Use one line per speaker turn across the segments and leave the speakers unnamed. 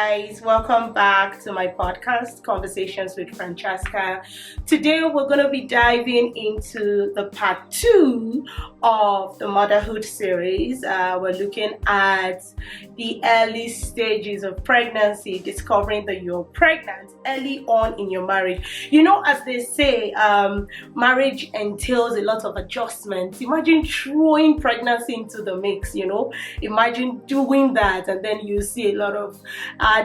guys, welcome back to my podcast, Conversations with Francesca. Today we're going to be diving into the part 2 of the motherhood series. We're looking at the early stages of pregnancy, discovering that you're pregnant early on in your marriage. You know, as they say, marriage entails a lot of adjustments. Imagine throwing pregnancy into the mix, imagine doing that, and then you see a lot of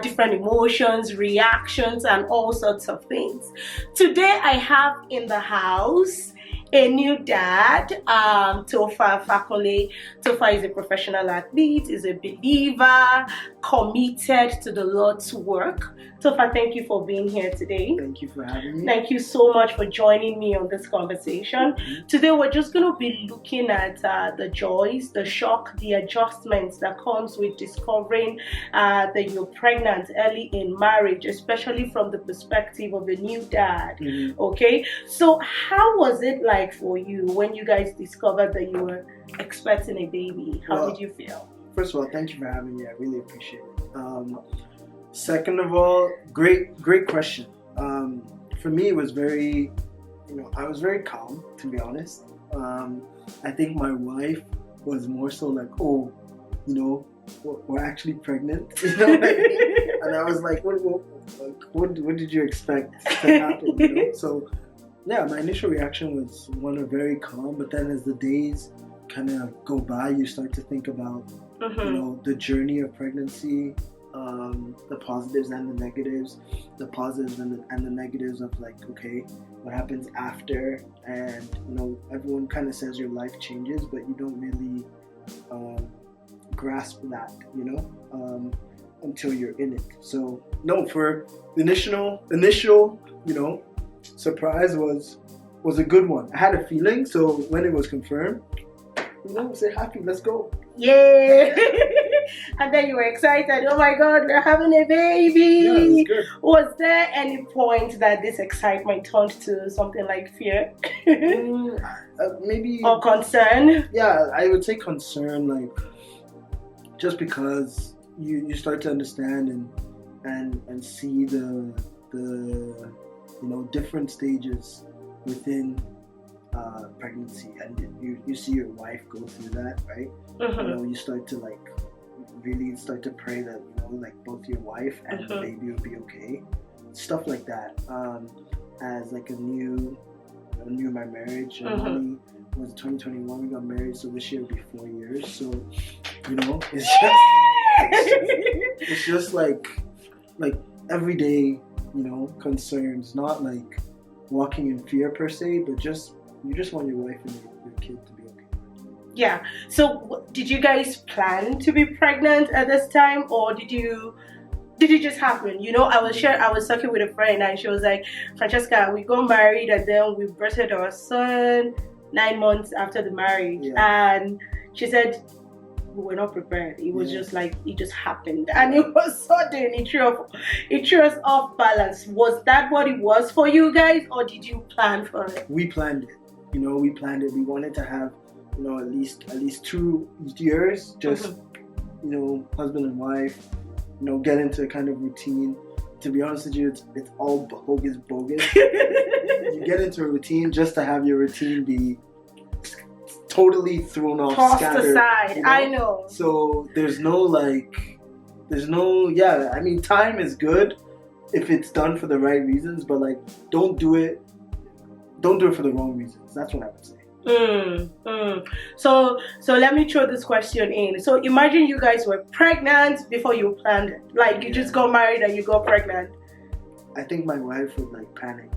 different emotions, reactions, and all sorts of things. Today I have in the house a new dad, Tofarati Fakunle. Tofa is a professional athlete, is a believer, committed to the Lord's work. Tofa, thank you for being here today.
Thank you for having me.
Thank you so much for joining me on this conversation.
Mm-hmm.
Today we're just going to be looking at the joys, the shock, the adjustments that comes with discovering that you're pregnant early in marriage, especially from the perspective of a new dad.
Mm-hmm.
Okay, so how was it like for you when you guys discovered that you were expecting a baby? How did you feel?
First of all, thank you for having me. I really appreciate it. Second of all, great question. For me, it was very, I was very calm, to be honest. I think my wife was more so like, oh, we're actually pregnant. And I was like, what did you expect to happen? So, yeah, my initial reaction was one of very calm, but then as the days kind of go by, you start to think about, the journey of pregnancy, the positives and the negatives, the positives and the negatives of like, okay, what happens after, and everyone kind of says your life changes, but you don't really grasp that, until you're in it. So no, for the initial, surprise was a good one. I had a feeling, so when it was confirmed, say happy, let's go.
Yeah. And then you were excited. Oh my God, we're having a baby.
Yeah, it was good.
Was there any point that this excitement turned to something like fear?
Maybe.
Or concern?
Yeah, I would say concern, like just because you start to understand and see the different stages within pregnancy, and you see your wife go through that, right?
Mm-hmm.
You start to really start to pray that both your wife and the baby will be okay, stuff like that. As like a new my marriage, honey was 2021, we got married, so this year will be 4 years. So it's just like every day, concerns, not like walking in fear per se, but you just want your wife and your kid to be okay.
Yeah. So did you guys plan to be pregnant at this time, or did it just happen? I was talking with a friend, and she was like, Francesca, we got married and then we birthed our son 9 months after the marriage. Yeah. And she said we were not prepared. It was just like, it just happened, and it was sudden. It threw us off balance. Was that what it was for you guys, or did you plan for it?
We planned it. We planned it. We wanted to have at least 2 years, just husband and wife, get into a kind of routine. To be honest with you, it's all bogus. You get into a routine just to have your routine be totally thrown off,
tossed
scattered,
aside. I know. So
there's no time is good if it's done for the right reasons, but don't do it for the wrong reasons. That's what I would say.
So let me throw this question in. So imagine you guys were pregnant before you planned it. You just got married and you got pregnant.
I think my wife would panic,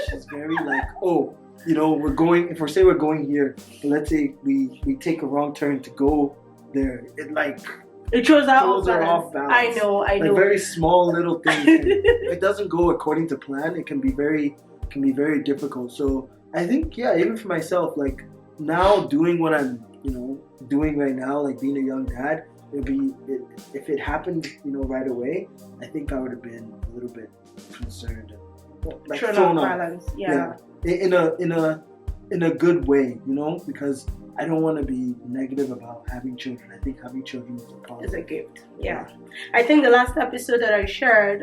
She's very we're going, if we're going here, but let's say we take a wrong turn to go there,
it throws her off balance. I know.
Very small little things. If it doesn't go according to plan, it can be very difficult. So I think, even for myself, now doing what I'm, doing right now, being a young dad, if it happened, right away, I think I would have been a little bit concerned and
thrown off balance. Yeah.
In a good way, because I don't want to be negative about having children. I think having children is a positive.
It's a gift. Yeah. I think the last episode that I shared,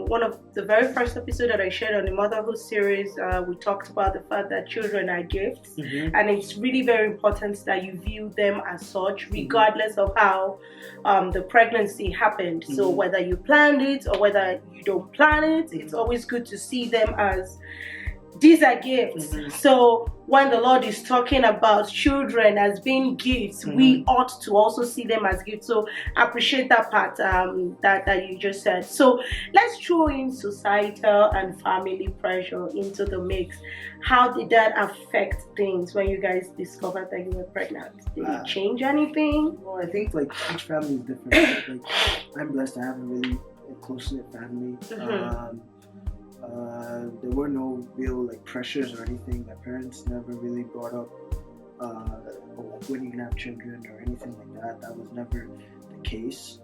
one of the very first episode that I shared on the motherhood series, we talked about the fact that children are gifts, and it's really very important that you view them as such, regardless of how the pregnancy happened. So whether you planned it or whether you don't plan it, it's always good to see them as these are gifts. So when the Lord is talking about children as being gifts, we ought to also see them as gifts. So I appreciate that part that you just said. So let's throw in societal and family pressure into the mix. How did that affect things when you guys discovered that you were pregnant? Did it change anything?
Well, I think like each family is different. Like I'm blessed to have a really close-knit family. There were no real like pressures or anything. My parents never really brought up when you can have children or anything like that. That was never the case.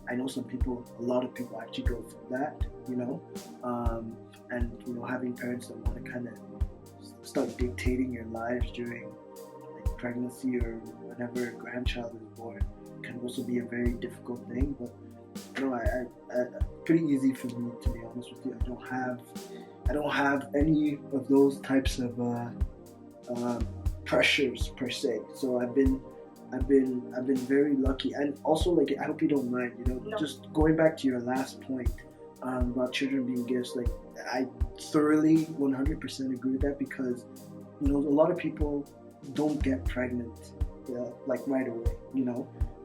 I know a lot of people actually go through that, and having parents that want to kind of start dictating your lives during like pregnancy or whenever a grandchild is born can also be a very difficult thing. But pretty easy for me, to be honest with you. I don't have any of those types of pressures per se. So I've been very lucky, and also like I hope you don't mind.
No.
Just going back to your last point about children being gifts. Like I thoroughly 100% agree with that, because a lot of people don't get pregnant like right away.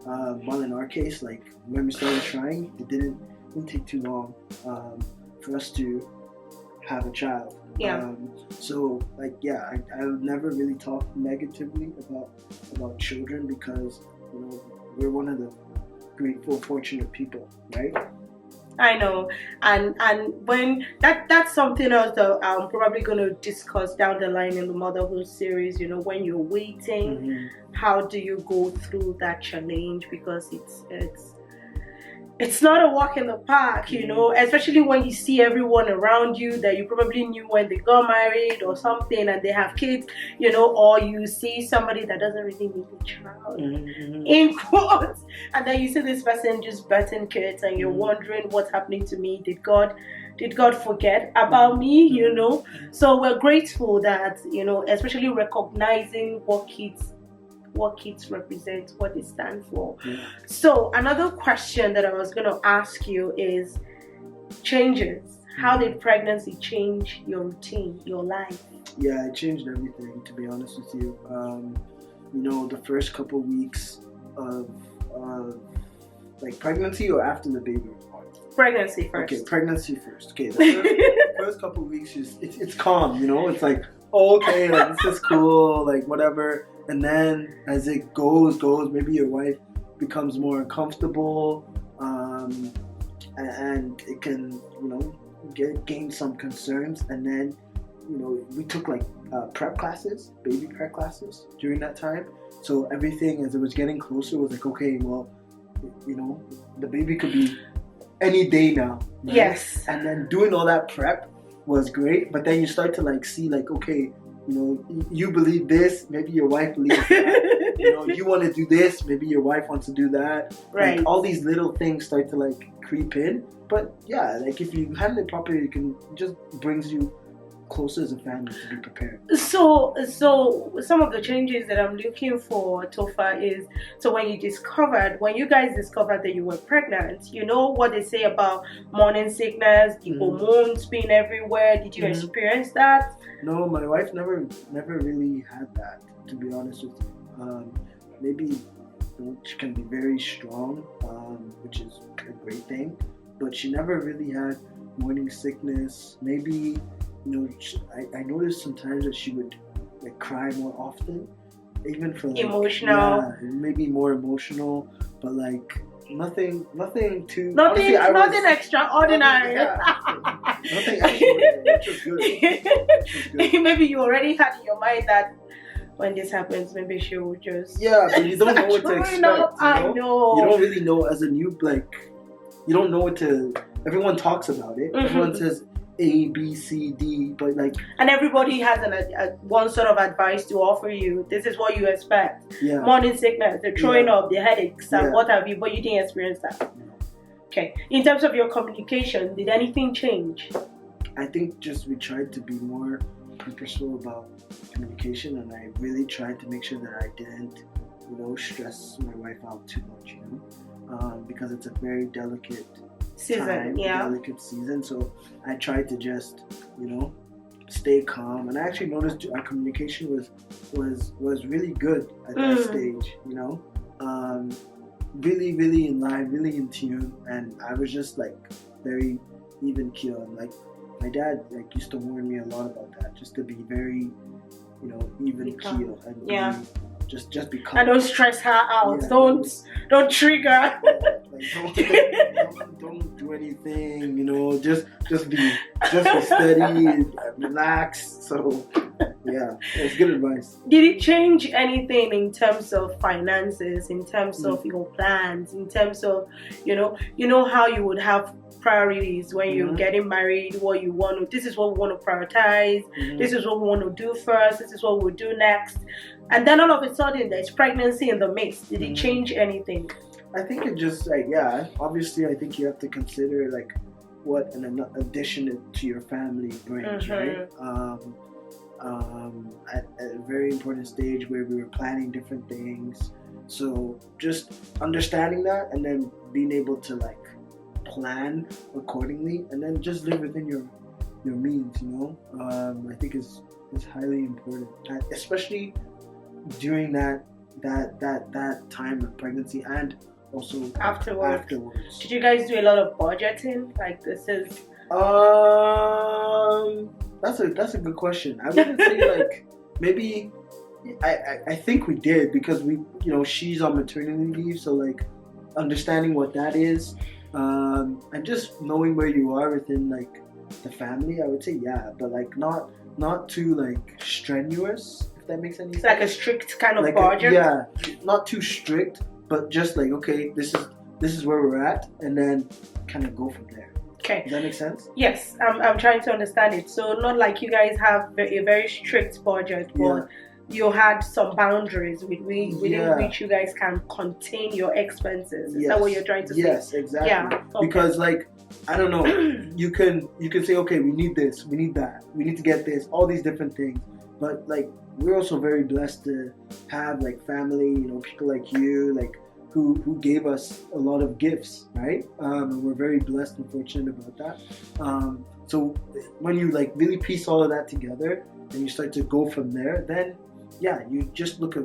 While in our case, like when we started trying, it didn't take too long for us to have a child. So like I would never really talk negatively about children, because we're one of the grateful, fortunate people, right?
I know, and when that's something else that I'm probably going to discuss down the line in the motherhood series. When you're waiting, how do you go through that challenge? Because it's not a walk in the park, especially when you see everyone around you that you probably knew when they got married or something and they have kids, or you see somebody that doesn't really need a child, in quotes, and then you see this person just birthing kids and you're wondering what's happening to me. Did God forget about me, So we're grateful that, especially recognizing what kids represent, what they stand for. So another question that I was going to ask you is changes. How did pregnancy change your routine, your life?
Yeah, it changed everything, to be honest with you. The first couple weeks of like pregnancy, or after the baby was born?
Pregnancy first.
Okay, pregnancy first. Okay, the first couple weeks it's calm, it's like, oh, okay, like this is cool, like whatever. And then as it goes, maybe your wife becomes more uncomfortable, and it can, gain some concerns. And then, we took like baby prep classes during that time. So everything, as it was getting closer, was like, okay, well, the baby could be any day now. Right?
Yes.
And then doing all that prep was great, but then you start to like see like, okay, you believe this, maybe your wife believes that. You want to do this, maybe your wife wants to do that.
Right.
Like all these little things start to like creep in. But yeah, like if you handle it properly, it just brings you closer as a family to be prepared.
So some of the changes that I'm looking for, Tofa, is when you guys discovered that you were pregnant, what they say about morning sickness, the hormones being everywhere. Did you experience that?
No, my wife never really had that, to be honest with you. Maybe she can be very strong, which is a great thing, but she never really had morning sickness. Maybe I noticed sometimes that she would like cry more often, even for like,
emotional.
Yeah, maybe more emotional, but like nothing too.
Nothing extraordinary.
Nothing extraordinary, which is good.
Maybe you already had in your mind that when this happens, maybe she will just.
Yeah, but you don't know what to expect.
I know.
You don't really know as a new, like, you don't know what to. Everyone talks about it. Everyone says A, B, C, D, but like,
and everybody has one sort of advice to offer you. This is what you expect.
yeah,
Morning sickness, the throwing up, the headaches, and
Yeah.
what have you, but you didn't experience that. Okay. In terms of your communication, did anything change?
I think just we tried to be more purposeful about communication, and I really tried to make sure that I didn't, stress my wife out too much, because it's a very delicate
Season,
delicate season. So I tried to just, stay calm, and I actually noticed our communication was really good at that stage, really, really in line, really in tune, and I was just like very even keel, and like my dad used to warn me a lot about that, just to be very, even keel, and really just be calm.
And don't stress her out. Don't trigger.
Don't do anything, just be steady and relax. So yeah, it's good advice.
Did it change anything in terms of finances, in terms of your plans, in terms of how you would have priorities when you're getting married, what you want to, this is what we want to prioritize, this is what we want to do first, this is what we'll do next, and then all of a sudden there's pregnancy in the mix. Did it change anything?
I think it just obviously I think you have to consider like what an addition to your family brings, right? At a very important stage where we were planning different things, so just understanding that and then being able to like plan accordingly, and then just live within your means. I think is highly important, especially during that time of pregnancy and also afterwards. Did
you guys do a lot of budgeting? Like this is
that's a good question. I wouldn't say like maybe I think we did, because we she's on maternity leave, so like understanding what that is. And just knowing where you are within like the family, I would say but like not too like strenuous, if that makes any sense.
Like a strict kind of budget.
Not too strict, but just like, okay, this is where we're at, and then kind of go from there.
Okay.
Does that make sense?
Yes, I'm trying to understand it. So not like you guys have a very strict budget, but you had some boundaries within which you guys can contain your expenses. Is that what you're trying to say?
Yes, exactly.
Yeah. Okay.
Because like, I don't know, you can say, okay, we need this, we need that, we need to get this, all these different things. But like, we're also very blessed to have like family, people like you, like who gave us a lot of gifts, right? And we're very blessed and fortunate about that. So when you like really piece all of that together and you start to go from there, then you just look at,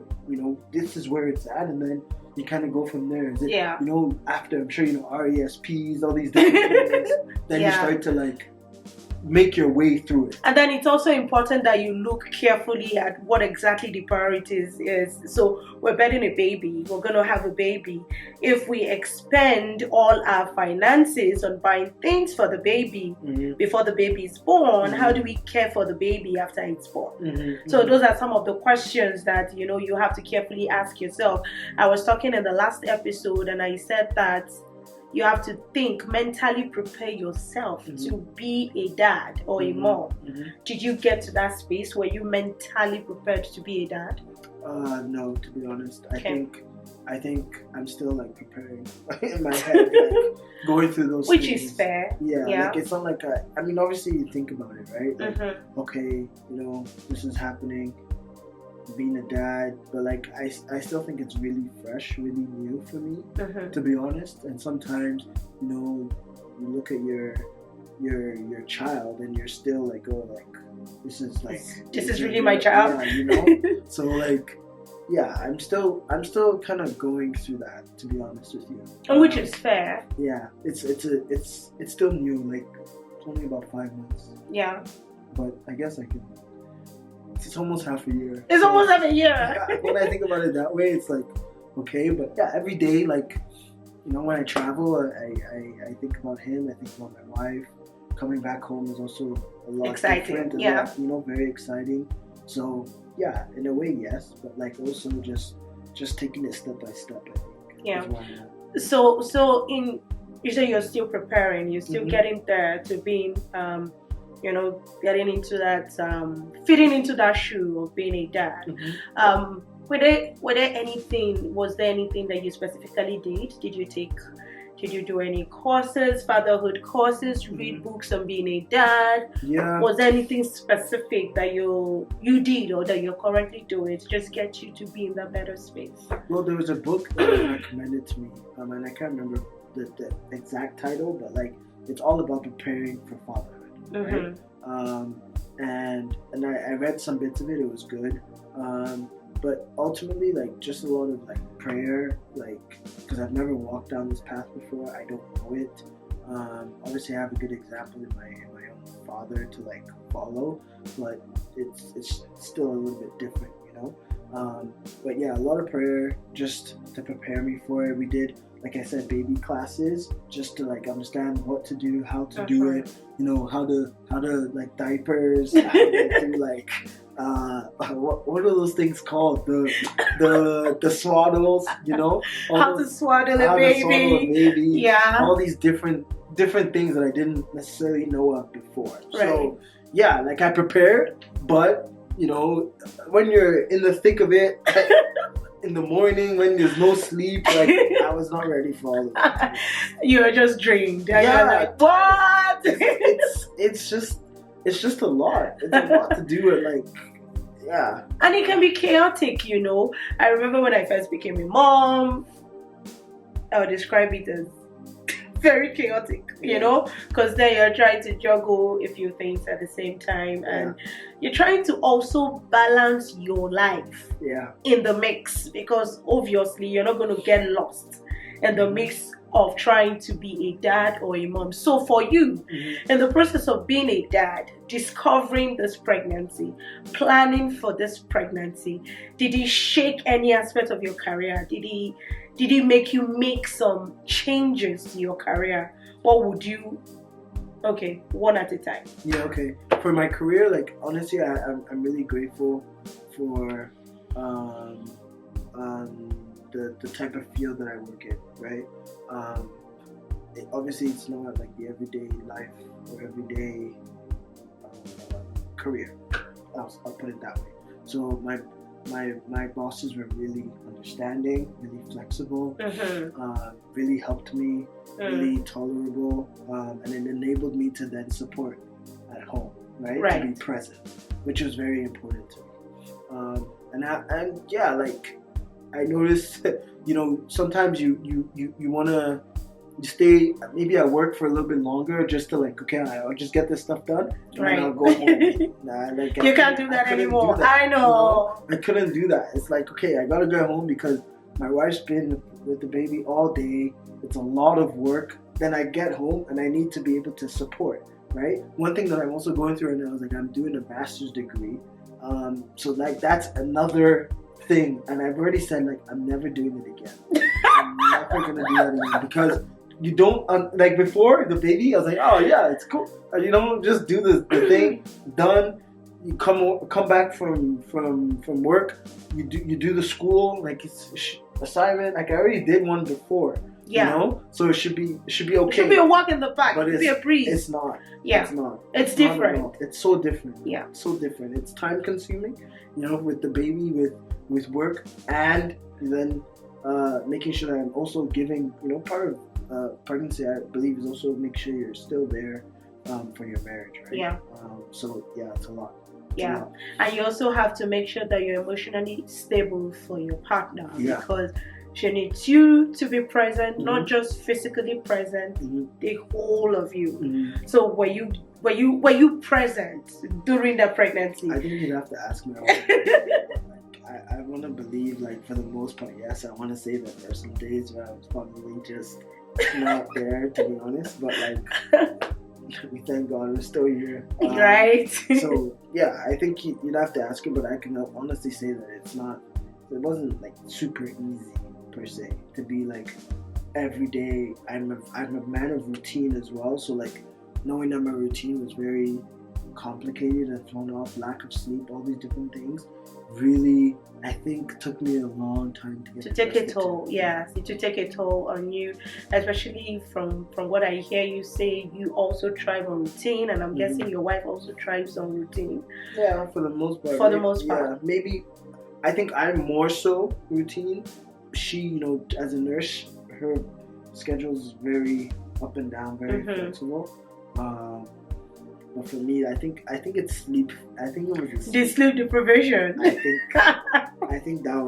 this is where it's at, and then you kind of go from there. Is it, after, I'm sure, RESPs, all these different things, then you start to like make your way through it.
And then it's also important that you look carefully at what exactly the priorities is. So we're bedding a baby, we're going to have a baby. If we expend all our finances on buying things for the baby before the baby is born, how do we care for the baby after it's born? So those are some of the questions that you have to carefully ask yourself. I was talking in the last episode and I said that you have to mentally prepare yourself to be a dad or a mom. Did you get to that space where you mentally prepared to be a dad?
No, to be honest. Okay. I think I'm still like preparing in my head, like going through those
Which
things.
is fair.
Yeah, like it's not like I mean, obviously you think about it, right? Like, okay, this is happening, being a dad, but like I still think it's really fresh, really new for me, to be honest. And sometimes, you look at your child and you're still like, oh, like this is really my child. So like, I'm still kind of going through that, to be honest with you.
Which is fair.
Yeah, it's still new. Like it's only about 5 months.
Yeah.
But I guess I can. It's almost half a year.
It's almost half a year.
When I think about it that way, it's like, okay, but every day, like, when I travel, I think about him, I think about my wife. Coming back home is also a lot
exciting.
Different, a lot, very exciting. So, in a way, yes, but like also just taking it step by step, I think.
Yeah. So you say you're still preparing, you're still getting there to being getting into that, fitting into that shoe of being a dad.
Mm-hmm.
Was there anything that you specifically did? Did you do any courses, fatherhood courses, read books on being a dad?
Yeah.
Was there anything specific that you did or that you're currently doing to just get you to be in that better space?
Well, there was a book that was recommended to me, and I can't remember the exact title, but like it's all about preparing for fatherhood, right? And I read some bits of it. It was good. But ultimately, like, just a lot of like prayer, like, because I've never walked down this path before. I don't know it. Obviously, I have a good example in my own father to like follow, but it's still a little bit different, But yeah, a lot of prayer just to prepare me for it. We did, like I said, baby classes just to like understand what to do, how to do it, how to like diapers, how to do like what are those things called? The swaddles,
How to swaddle a baby. Yeah.
All these different things that I didn't necessarily know of before.
Right.
So yeah, like I prepared, but when you're in the thick of it, in the morning when there's no sleep, like I was not ready for all of that.
You were just drained.
Yeah.
You're like, what?
It's just a lot. It's a lot to do it, like, yeah.
And it can be chaotic, I remember when I first became a mom, I would describe it as very chaotic, because then you're trying to juggle a few things at the same time, and you're trying to also balance your life in the mix, because obviously you're not going to get lost in the mix of trying to be a dad or a mom. So for you, in the process of being a dad, discovering this pregnancy, planning for this pregnancy, did it shake any aspect of your career? Did it make you make some changes to your career? What would you... Okay, one at a time.
Yeah, okay. For my career, like, honestly, I'm really grateful for the type of field that I work in, right? Obviously, it's not like the everyday life or everyday career. I'll put it that way. So my bosses were really understanding, really flexible, really helped me, really tolerable, and it enabled me to then support at home, right? To be present, which was very important to me. And yeah, like I noticed, sometimes you want to stay maybe at work for a little bit longer just to like, okay, I'll just get this stuff done and then I'll go home.
You can't do that anymore. I know.
I couldn't do that. It's like, okay, I gotta go home because my wife's been with the baby all day. It's a lot of work. Then I get home and I need to be able to support, right? One thing that I'm also going through right now is like I'm doing a master's degree. So like that's another thing, and I've already said like I'm never doing it again. I'm never gonna do that again because you don't like before the baby. I was like, oh yeah, it's cool. Just do the thing. Done. You come back from work. You do the school like it's assignment. Like I already did one before.
Yeah.
So it should be okay. It
should be a walk in the park.
But
it should be a breeze.
It's not.
Yeah.
It's not.
It's different.
It's so different.
Yeah.
So different. It's time consuming. With the baby, with work, and then making sure that I'm also giving. Part of pregnancy, I believe, is also make sure you're still there for your marriage, right?
Yeah.
So yeah, it's a lot.
And you also have to make sure that you're emotionally stable for your partner because she needs you to be present, not just physically present, the whole of you. So were you present during the pregnancy?
I think you'd have to ask me. I want to believe, like, for the most part, yes. I want to say that there are some days where I was probably just not there, to be honest. But like, we thank God we're still here,
right?
So yeah, I think you'd have to ask her, but I can honestly say that it wasn't like super easy per se to be like every day. I'm a man of routine as well, so like knowing that my routine was very complicated and thrown off, lack of sleep, all these different things, really, I think took me a long time to
take a toll. Yes, to take a toll on you, especially from what I hear you say. You also thrive on routine, and I'm guessing your wife also thrives on routine.
Yeah, for the most part.
For the most part.
Yeah, maybe. I think I'm more so routine. She, you know, as a nurse, her schedule is very up and down, very flexible. But for me, I think it's sleep. I think it was
the sleep deprivation.
I think that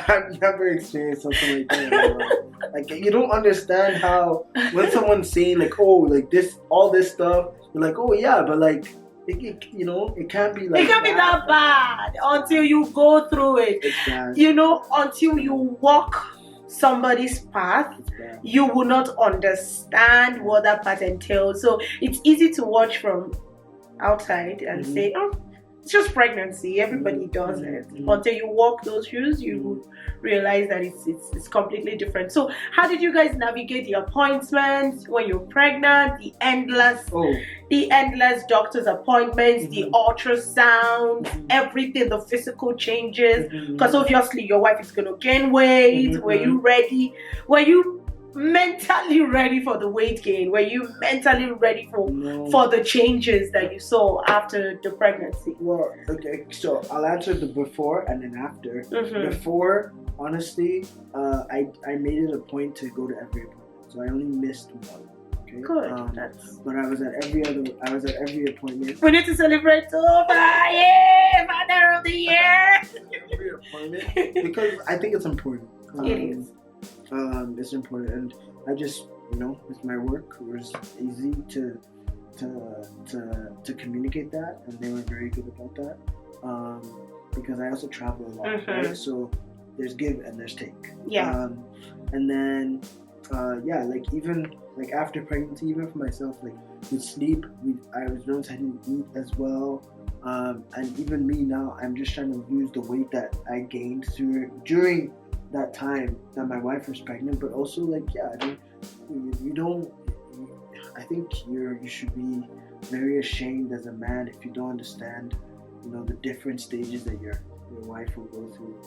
I've never experienced something like that. Like, you don't understand how when someone's saying like, oh, like this, all this stuff, you're like, oh yeah, but like, you know, it can't be like
it can't be that bad until you go through it.
Exactly.
You know, until you walk somebody's path, you will not understand what that path entails. So it's easy to watch from outside and say, oh, it's just pregnancy, everybody does it. Until you walk those shoes, you realize that it's completely different. So how did you guys navigate the appointments when you're pregnant, the endless doctor's appointments, the ultrasound, everything, the physical changes? Because obviously your wife is going to gain weight. Were you ready? Were you mentally ready for the weight gain? Were you mentally ready for the changes that you saw after the pregnancy?
Well, okay, so I'll answer the before and then after. Before, honestly, I made it a point to go to every appointment, so I only missed one. Okay?
Good.
But I was at every appointment.
We need to celebrate Tofa, Father of the Year.
Every appointment, because I think it's important.
It is.
It's important, and I just, you know, with my work, it was easy to communicate that, and they were very good about that. Because I also travel a lot, right? So there's give and there's take.
Yeah.
And then, like even like after pregnancy, even for myself, like with sleep, I was noticed I didn't eat as well. And even me now, I'm just trying to lose the weight that I gained during that time that my wife was pregnant. But also, like, I think you should be very ashamed as a man if you don't understand, you know, the different stages that your wife will go through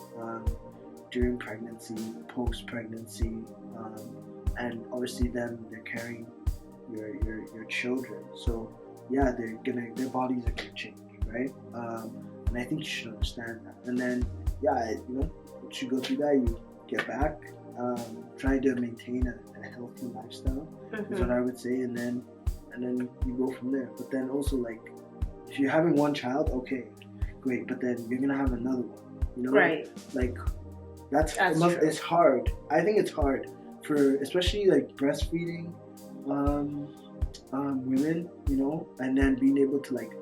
during pregnancy, post-pregnancy, and obviously they're carrying your children. So yeah, their bodies are gonna change, right? And I think you should understand that. And then once you go through that, you get back, try to maintain a healthy lifestyle, is what I would say, and then you go from there. But then also, like, if you're having one child, okay, great, but then you're gonna have another one, you know?
Right.
Like, it's hard. I think it's hard for especially like breastfeeding women, you know, and then being able to like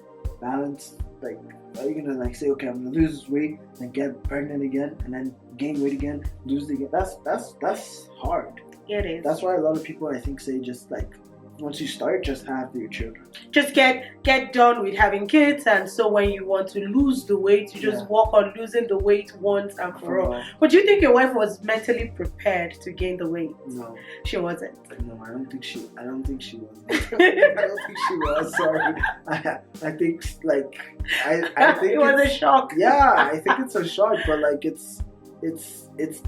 balance, like, are you gonna like say, okay, I'm gonna lose weight and get pregnant again and then gain weight again, lose it again? That's hard.
It is.
That's why a lot of people, I think, say just like, once you start, just have your children.
Just get done with having kids, and so when you want to lose the weight, you just work on losing the weight once and for all. But do you think your wife was mentally prepared to gain the weight?
No,
she wasn't.
No, I don't think she was. I don't think she was. Sorry. I think like I think
it was a shock.
Yeah, I think it's a shock, but like it's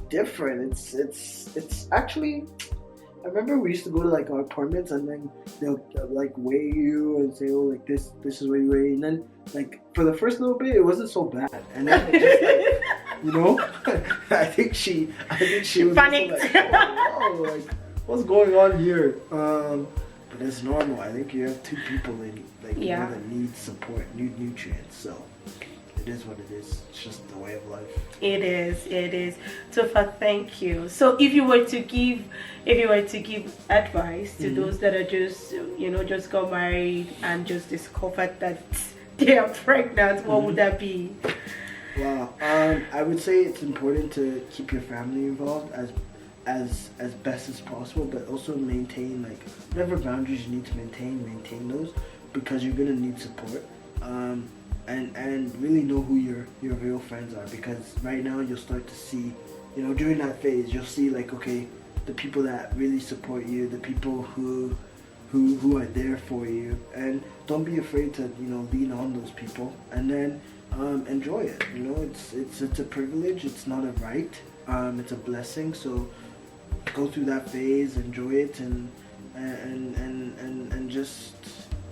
different. It's actually. I remember we used to go to like our appointments, and then they'll like weigh you and say, oh, like this is where you weigh, and then like for the first little bit it wasn't so bad, and then it just, like, you know, I think she was
panicked.
Like, oh, like what's going on here? But it's normal. I think you have two people that need support, need nutrients, so. It is what it is. It's just the way of life. It
is. Tofa, thank you. So if you were to give advice to those that are just got married and just discovered that they are pregnant, what would that be?
Wow. I would say it's important to keep your family involved as best as possible, but also maintain like whatever boundaries you need to maintain those, because you're gonna need support. And really know who your real friends are, because right now you'll start to see, you know, during that phase, you'll see like, okay, the people that really support you, the people who who are there for you, and don't be afraid to lean on those people, and then enjoy it. It's a privilege. It's not a right. It's a blessing. So go through that phase, enjoy it, and just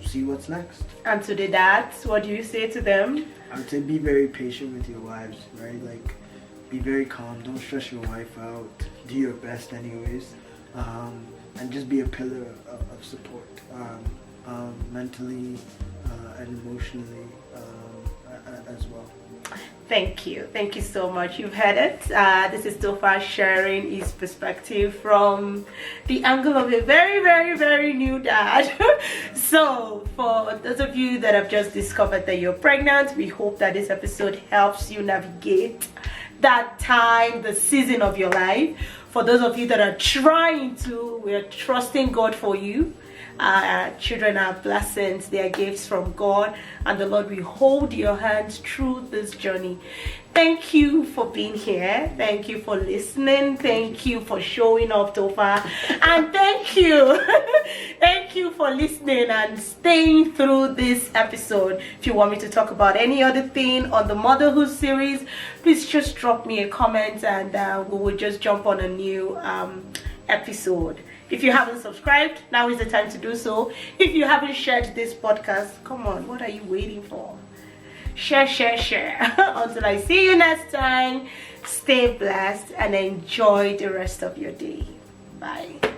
see what's next.
And to the dads, what do you say to them?
I would say be very patient with your wives, right? Like, be very calm. Don't stress your wife out. Do your best anyways. And just be a pillar of support, mentally and emotionally as well.
Thank you so much. You've heard it. This is Tofar sharing his perspective from the angle of a very, very, very new dad. So for those of you that have just discovered that you're pregnant, we hope that this episode helps you navigate that time, the season of your life. For those of you that are trying to, we're trusting God for you. Children are blessings, they are gifts from God, and the Lord will hold your hands through this journey. Thank you for being here. Thank you for listening. Thank you for showing up, Tofar. And thank you. Thank you for listening and staying through this episode. If you want me to talk about any other thing on the motherhood series, please just drop me a comment, and we will just jump on a new episode. If you haven't subscribed, now is the time to do so. If you haven't shared this podcast, come on, what are you waiting for? Share. Until I see you next time, stay blessed and enjoy the rest of your day. Bye.